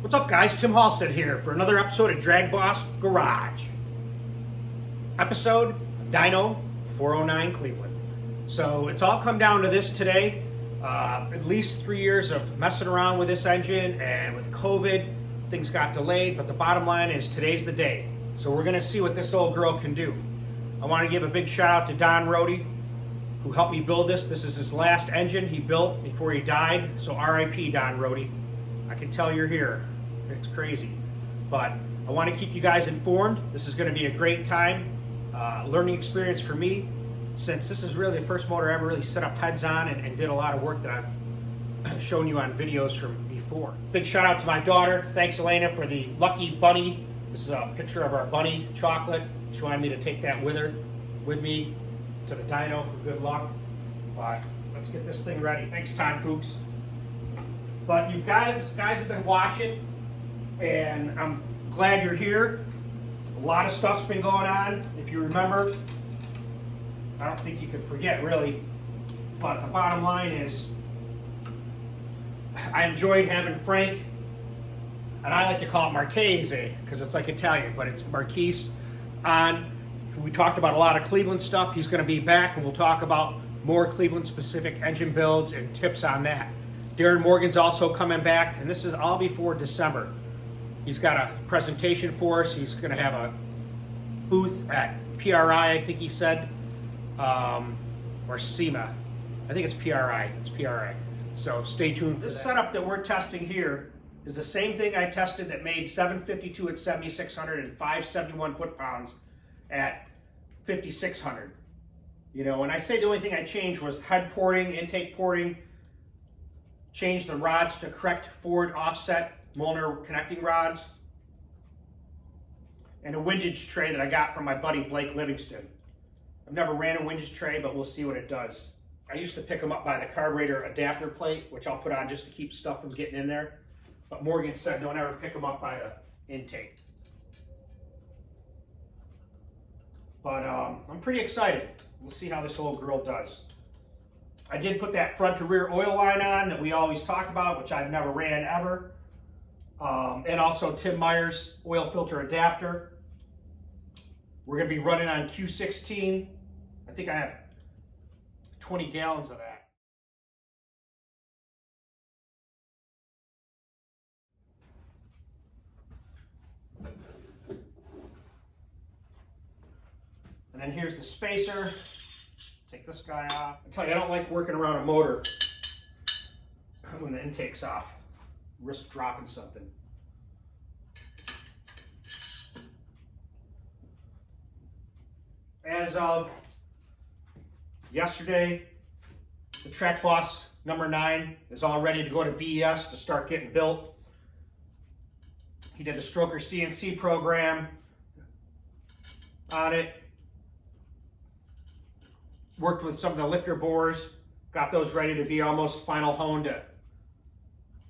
What's up, guys? Tim Halstead here for another episode of DragBoss Garage. Episode Dyno 409 Cleveland. So it's all come down to this today. At least 3 years of messing around with this engine, and with COVID, things got delayed, but the bottom line is today's the day. So we're gonna see what this old girl can do. I wanna give a big shout out to Donn Rhode, who helped me build this. This is his last engine he built before he died, so RIP Donn Rhode. I can tell you're here. It's crazy. But I want to keep you guys informed. This is going to be a great time, learning experience for me, since this is really the first motor I ever really set up heads on and did a lot of work that I've shown you on videos from before. Big shout out to my daughter. Thanks, Elena, for the lucky bunny. This is a picture of our bunny, Chocolate. She wanted me to take that with me to the dyno for good luck. But let's get this thing ready. Thanks, Time Fuchs. But you guys have been watching, and I'm glad you're here. A lot of stuff's been going on. If you remember, I don't think you can forget, really. But the bottom line is, I enjoyed having Frank, and I like to call it Marchese, because it's like Italian, but it's Marquise on. We talked about a lot of Cleveland stuff. He's going to be back, and we'll talk about more Cleveland-specific engine builds and tips on that. Darin Morgan's also coming back, and this is all before December. He's got a presentation for us. He's going to have a booth at PRI, I think he said, or SEMA. I think it's PRI. It's PRI. So stay tuned for that. This setup that we're testing here is the same thing I tested that made 752 at 7,600 and 571 foot-pounds at 5,600. You know, when I say the only thing I changed was head porting, intake porting, change the rods to correct forward offset Molnar connecting rods, and a windage tray that I got from my buddy Blake Livingston. I've never ran a windage tray, but we'll see what it does. I used to pick them up by the carburetor adapter plate, which I'll put on just to keep stuff from getting in there. But Morgan said don't ever pick them up by the intake. But I'm pretty excited. We'll see how this old girl does. I did put that front to rear oil line on that we always talk about, which I've never ran ever. And also Tim Meyer's oil filter adapter. We're going to be running on Q16. I think I have 20 gallons of that. And then here's the spacer. Take this guy off. I tell you, I don't like working around a motor when the intake's off. Risk dropping something. As of yesterday, the TrackBoss number 9 is all ready to go to BES to start getting built. He did the stroker CNC program on it. Worked with some of the lifter bores, got those ready to be almost final honed at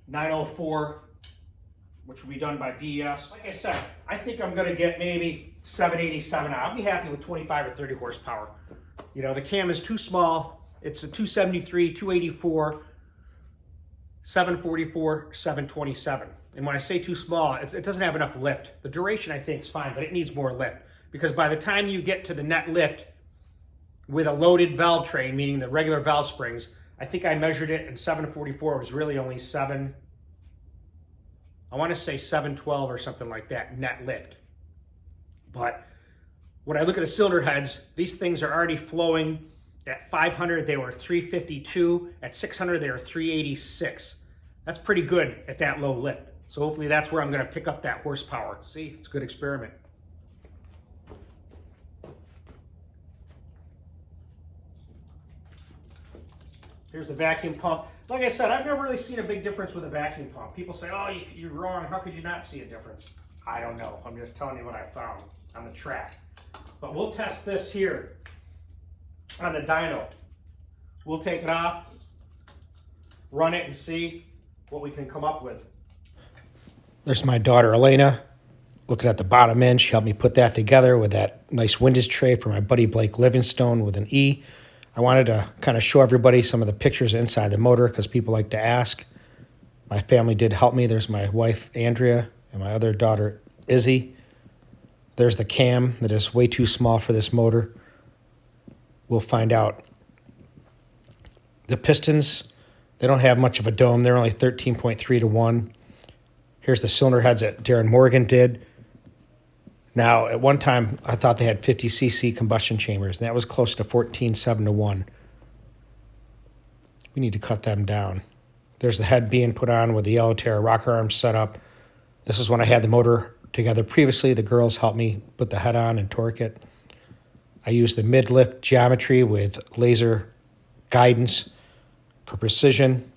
904, which will be done by BES. Like I said, I think I'm gonna get maybe 787 out. I'll be happy with 25 or 30 horsepower. You know, the cam is too small. It's a 273, 284, 744, 727. And when I say too small, it doesn't have enough lift. The duration I think is fine, but it needs more lift. Because by the time you get to the net lift, with a loaded valve train, meaning the regular valve springs, I think I measured it, and 744 was really only 712 or something like that, net lift. But when I look at the cylinder heads, these things are already flowing. At 500, they were 352. At 600, they were 386. That's pretty good at that low lift. So hopefully that's where I'm gonna pick up that horsepower. See, it's a good experiment. Here's the vacuum pump. Like I said, I've never really seen a big difference with a vacuum pump. People say, oh, you're wrong. How could you not see a difference? I don't know. I'm just telling you what I found on the track. But we'll test this here on the dyno. We'll take it off, run it, and see what we can come up with. There's my daughter, Elena, looking at the bottom end. She helped me put that together with that nice windage tray for my buddy Blake Livingstone with an E. I wanted to kind of show everybody some of the pictures inside the motor because people like to ask. My family did help me. There's my wife, Andrea, and my other daughter, Izzy. There's the cam that is way too small for this motor. We'll find out. The pistons, they don't have much of a dome. They're only 13.3 to 1. Here's the cylinder heads that Darin Morgan did. Now, at one time, I thought they had 50cc combustion chambers, and that was close to 14.7 to 1. We need to cut them down. There's the head being put on with the yellow Terra rocker arms set up. This is when I had the motor together previously. The girls helped me put the head on and torque it. I used the mid-lift geometry with laser guidance for precision.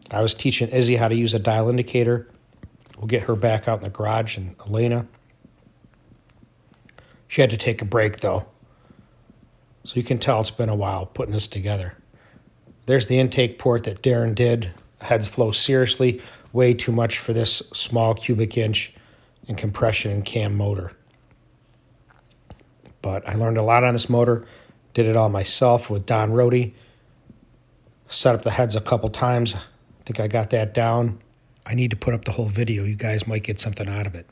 I was teaching Izzy how to use a dial indicator. We'll get her back out in the garage, and Elena. She had to take a break, though. So you can tell it's been a while putting this together. There's the intake port that Darin did. Heads flow seriously. Way too much for this small cubic inch in compression and cam motor. But I learned a lot on this motor. Did it all myself with Donn Rhode. Set up the heads a couple times. I think I got that down. I need to put up the whole video. You guys might get something out of it.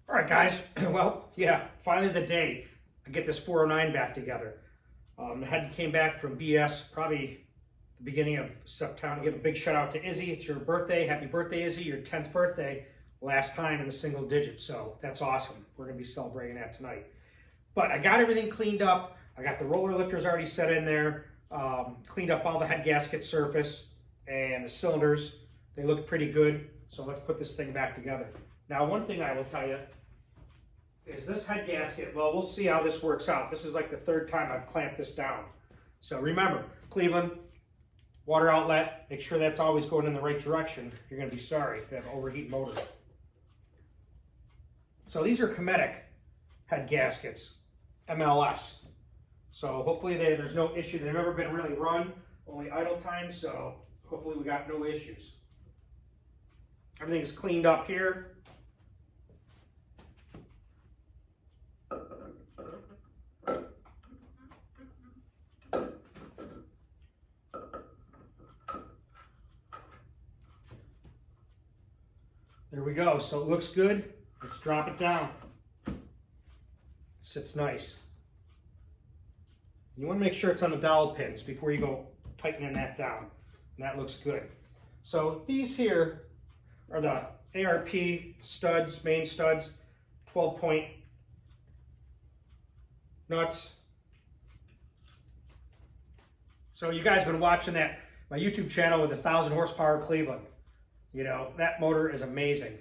All right, guys. Well, yeah, finally the day I get this 409 back together. The head came back from BS probably the beginning of September. Give a big shout out to Izzy. It's your birthday. Happy birthday, Izzy. Your 10th birthday. Last time in the single digits. So that's awesome. We're going to be celebrating that tonight. But I got everything cleaned up. I got the roller lifters already set in there. Cleaned up all the head gasket surface and the cylinders. They look pretty good. So let's put this thing back together. Now, one thing I will tell you is this head gasket, well, we'll see how this works out. This is like the third time I've clamped this down. So remember, Cleveland, water outlet, make sure that's always going in the right direction. You're going to be sorry if you have an overheat motor. So these are Cometic head gaskets, MLS. So hopefully there's no issue. They've never been really run, only idle time, so hopefully we got no issues. Everything's cleaned up here. There we go. So it looks good. Let's drop it down. Sits nice. You want to make sure it's on the dowel pins before you go tightening that down. And that looks good. So these here are the ARP studs, main studs, 12-point nuts. So you guys have been watching my YouTube channel with 1,000 horsepower Cleveland. You know, that motor is amazing.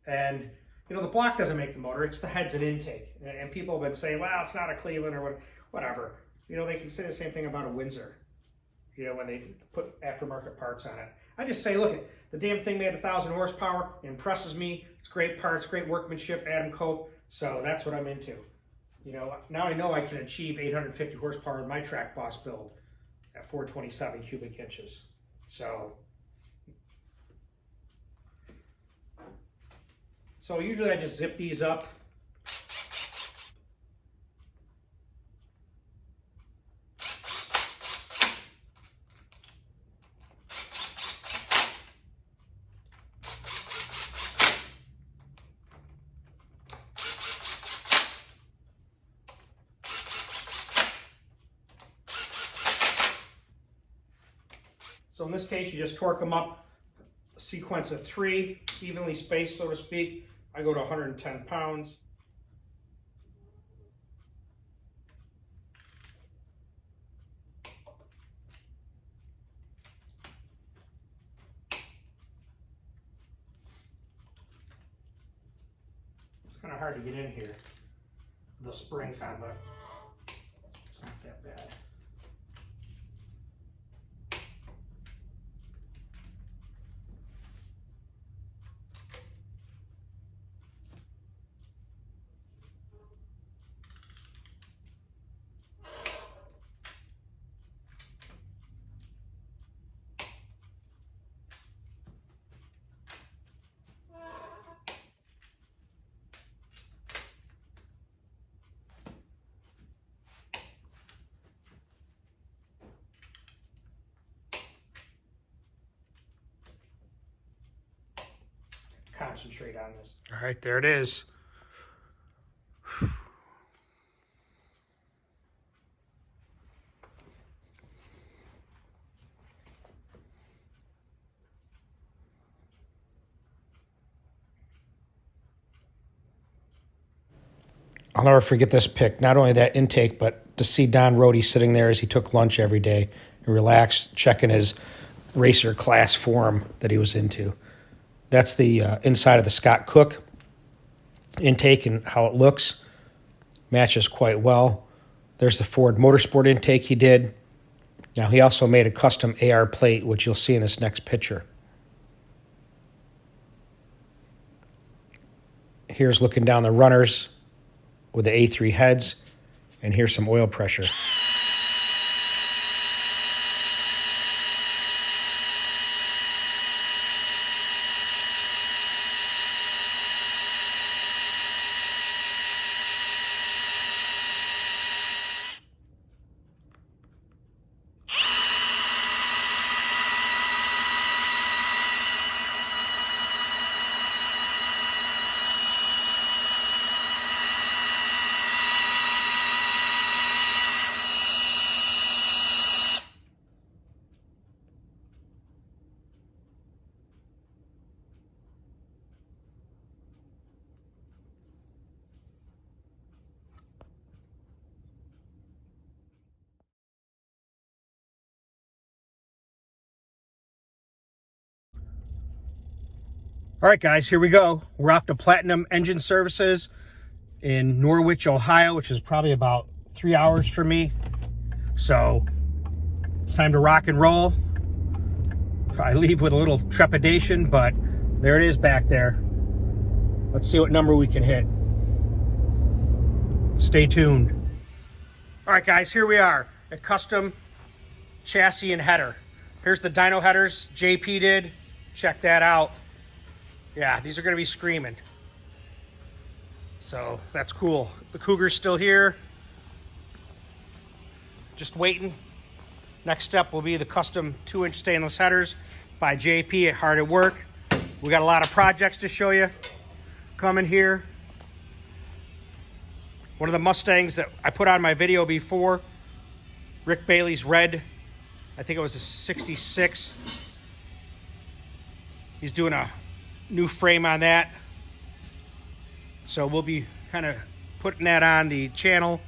And, you know, the block doesn't make the motor, it's the heads and intake. And people have been saying, well, it's not a Cleveland or whatever. You know, they can say the same thing about a Windsor, you know, when they put aftermarket parts on it. I just say, look, the damn thing made 1,000 horsepower, impresses me. It's great parts, great workmanship, Adam Cope. So that's what I'm into. You know, now I know I can achieve 850 horsepower with my TrackBoss build at 427 cubic inches. So usually I just zip these up. So in this case, you just torque them up, a sequence of 3, evenly spaced, so to speak. I go to 110 pounds. It's kind of hard to get in here with those springs on, but it's not that bad. concentrate on this. All right, there it is. I'll never forget this pic. Not only that intake, but to see Donn Rhode sitting there as he took lunch every day and relaxed, checking his racer class form that he was into. That's the inside of the Scott Cook intake and how it looks. Matches quite well. There's the Ford Motorsport intake he did. Now, he also made a custom AR plate, which you'll see in this next picture. Here's looking down the runners with the A3 heads, and here's some oil pressure. All right, guys, here we go. We're off to Platinum Engine Services in Norwich, Ohio, which is probably about 3 hours from me. So it's time to rock and roll. I leave with a little trepidation, but there it is back there. Let's see what number we can hit. Stay tuned. All right, guys, here we are at custom chassis and header. Here's the dyno headers JP did. Check that out. Yeah, these are going to be screaming. So that's cool. The Cougar's still here. Just waiting. Next step will be the custom 2-inch stainless headers by JP at Hard at Work. We got a lot of projects to show you coming here. One of the Mustangs that I put on my video before, Rick Bailey's red, I think it was a 66. He's doing a new frame on that. So we'll be kind of putting that on the channel.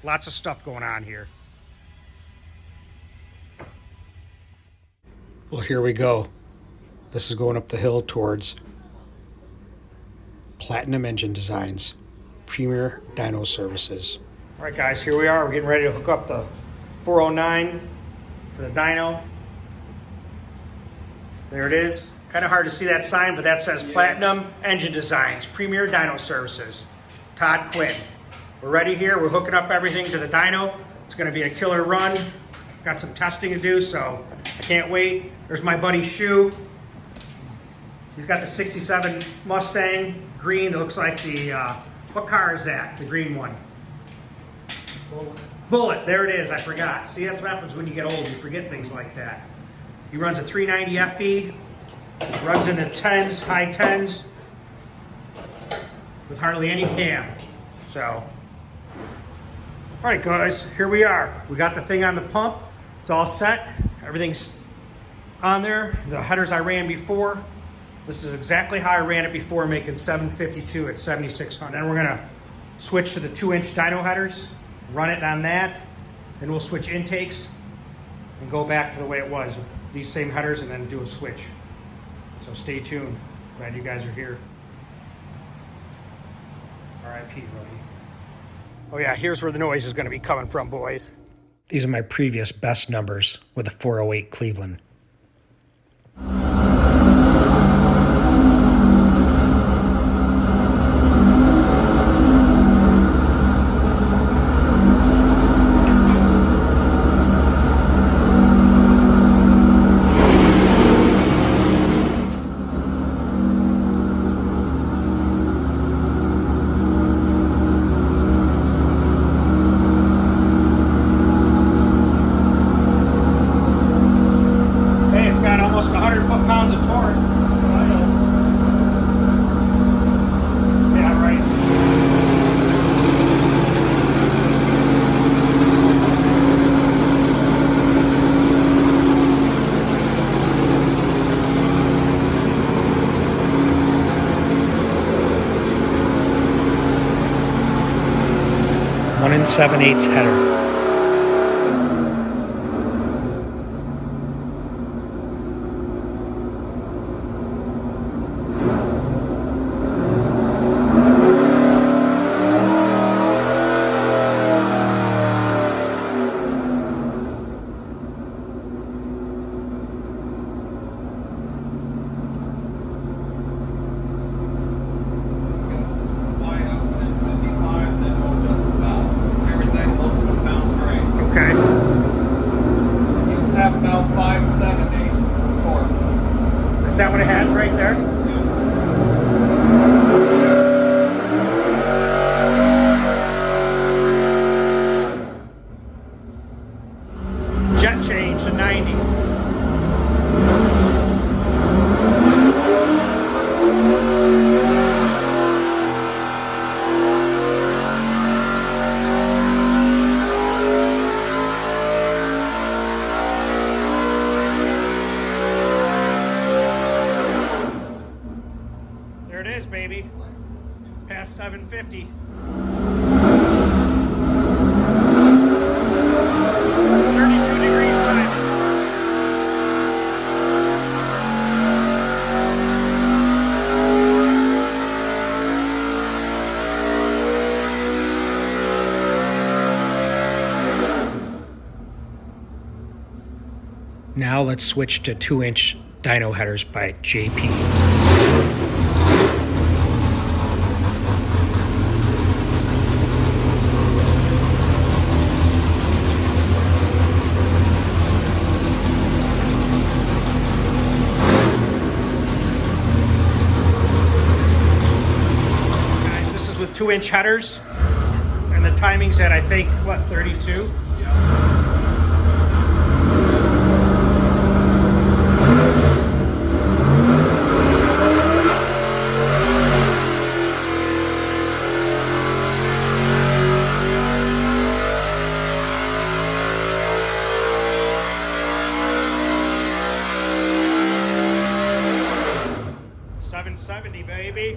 Lots of stuff going on here. Well, here we go. This is going up the hill towards Platinum Engine Designs, Premier Dyno Services. All right, guys, here we are. We're getting ready to hook up the 409 to the dyno. There it is. Kind of hard to see that sign, but that says Platinum Engine Designs, Premier Dyno Services. Todd Quinn. We're ready here. We're hooking up everything to the dyno. It's going to be a killer run. Got some testing to do, so I can't wait. There's my buddy Shu. He's got the 67 Mustang, green. That looks like the, what car is that? The green one. Bullet. There it is. I forgot. See, that's what happens when you get old. You forget things like that. He runs a 390 FE. Runs in the 10s, high 10s, with hardly any cam. So, all right, guys, here we are. We got the thing on the pump. It's all set. Everything's on there. The headers I ran before. This is exactly how I ran it before, making 752 at 7,600. Then we're gonna switch to the 2-inch dyno headers, run it on that. Then we'll switch intakes and go back to the way it was with these same headers and then do a switch. So stay tuned. Glad you guys are here. R.I.P. buddy. Oh yeah, here's where the noise is going to be coming from, boys. These are my previous best numbers with a 408 Cleveland. 7/8 header. Is that what it had right there? Jet change to 90. There it is, baby. Past 750. 32 degrees time. Now let's switch to 2-inch dyno headers by JP. Guys, this is with 2-inch headers, and the timing's at, I think, what, 32? $770, baby.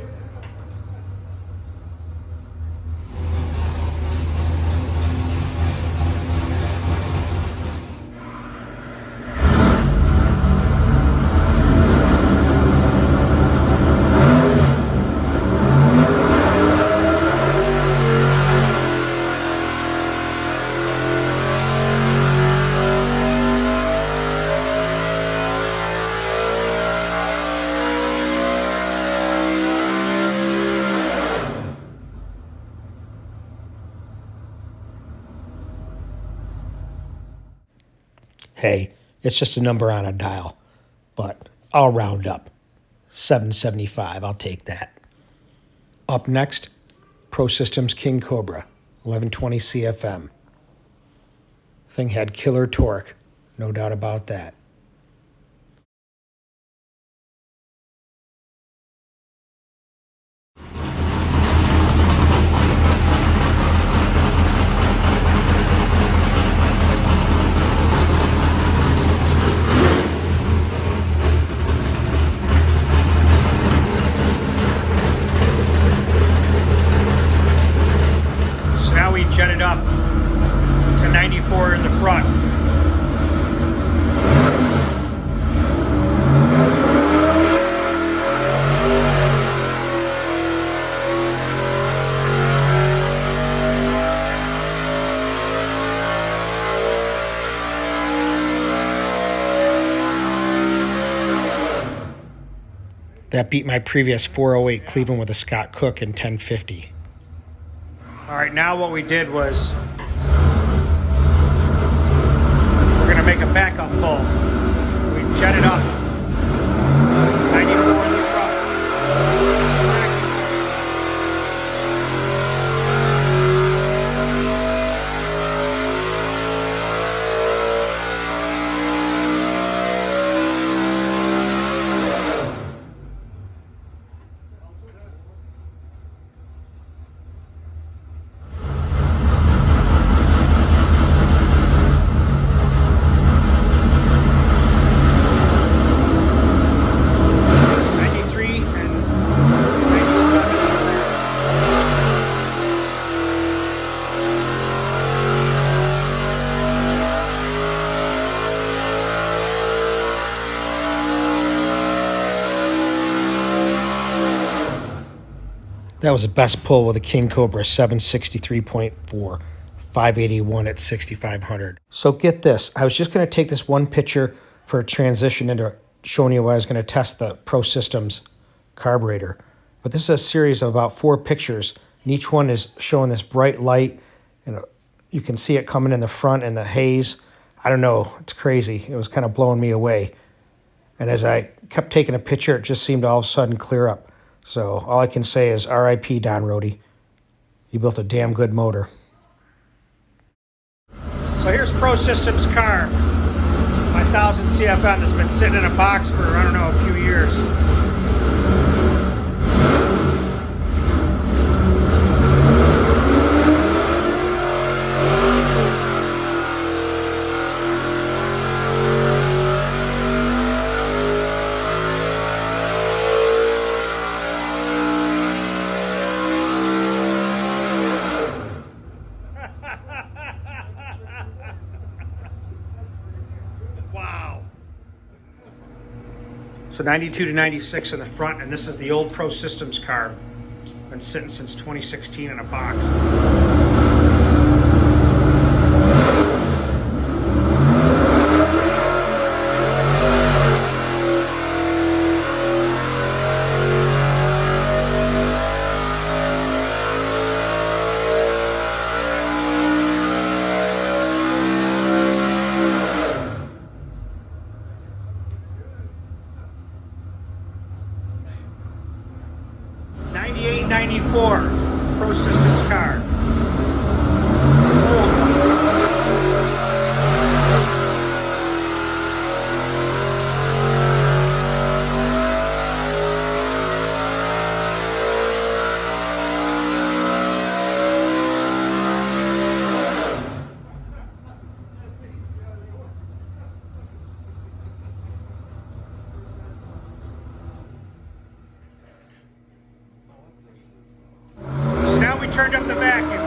Hey, it's just a number on a dial, but I'll round up. 775, I'll take that. Up next, Pro Systems King Cobra, 1120 CFM. Thing had killer torque, no doubt about that. Now we jetted up to 94 in the front. That beat my previous 408 Cleveland with a Scott Cook in 1050. All right, now what we did was we're gonna make a backup pull. We jetted up 94 in the front. That was the best pull with a King Cobra 763.4, 581 at 6,500. So get this. I was just going to take this one picture for a transition into showing you why I was going to test the Pro Systems carburetor. But this is a series of about 4 pictures, and each one is showing this bright light, and you can see it coming in the front and the haze. I don't know. It's crazy. It was kind of blowing me away. And as I kept taking a picture, it just seemed to all of a sudden clear up. So all I can say is RIP Donn Rhode. You built a damn good motor. So here's Pro Systems car. My 1000 CFM has been sitting in a box for, I don't know, a few years. So 92 to 96 in the front, and this is the old Pro Systems car. Been sitting since 2016 in a box. $98.94 Pro Systems car. Turned up the vacuum.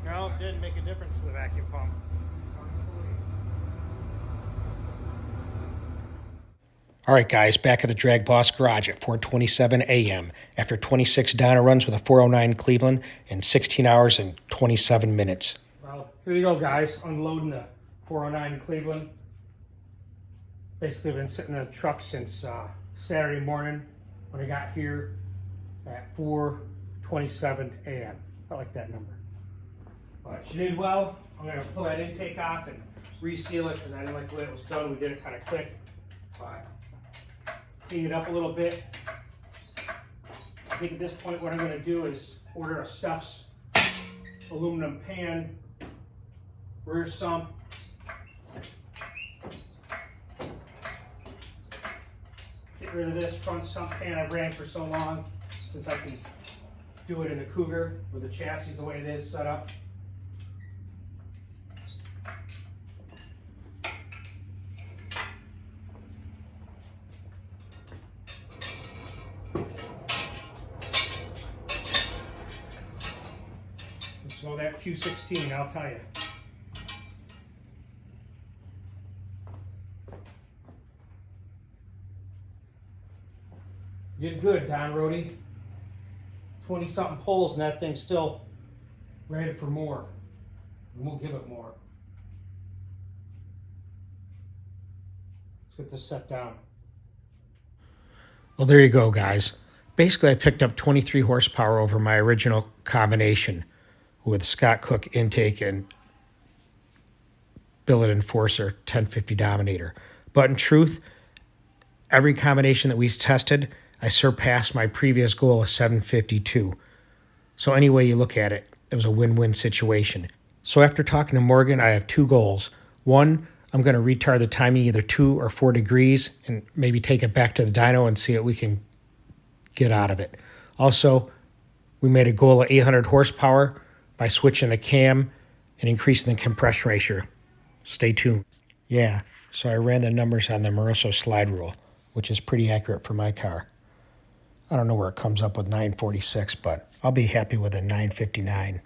No, it didn't make a difference to the vacuum pump. All right, guys, back at the DragBoss garage at 4:27 a.m. after 26 Dyno runs with a 409 Cleveland in 16 hours and 27 minutes. Well, here you go, guys. Unloading the 409 Cleveland. Basically been sitting in the truck since Saturday morning when I got here at 4:27 a.m. I like that number. But she did well. I'm going to pull that intake off and reseal it because I didn't like the way it was done. We did it kind of quick. But clean it up a little bit. I think at this point what I'm going to do is order a Stuffs aluminum pan, rear sump, get rid of this front sump pan I've ran for so long since I can do it in the Cougar with the chassis the way it is set up. Smell that Q16, I'll tell you. You did good, Donn Rhode. 20-something pulls and that thing's still ready for more. And we'll give it more. Let's get this set down. Well, there you go, guys. Basically, I picked up 23 horsepower over my original combination with Scott Cook intake and Billet Enforcer 1050 Dominator. But in truth, every combination that we tested, I surpassed my previous goal of 752. So any way you look at it, it was a win-win situation. So after talking to Morgan, I have 2 goals. One, I'm going to retard the timing either 2 or 4 degrees and maybe take it back to the dyno and see what we can get out of it. Also, we made a goal of 800 horsepower by switching the cam and increasing the compression ratio. Stay tuned. Yeah, so I ran the numbers on the Moroso slide rule, which is pretty accurate for my car. I don't know where it comes up with 946, but I'll be happy with a 959.